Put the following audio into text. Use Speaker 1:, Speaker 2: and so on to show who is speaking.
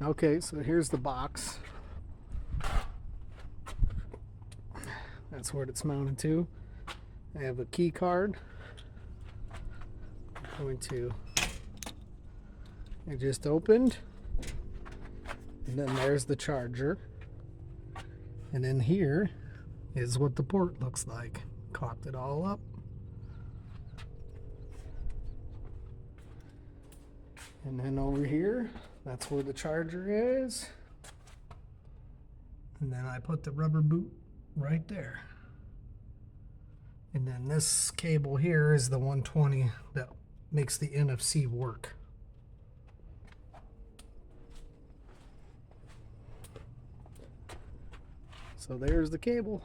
Speaker 1: Okay, so here's the box. That's what it's mounted to. I have a key card. I'm going to, it just opened. And then there's the charger. And then here is what the port looks like. Caulked it all up. And then over here, that's where the charger is. And then I put the rubber boot right there. And then this cable here is the 120 that makes the NFC work. So there's the cable.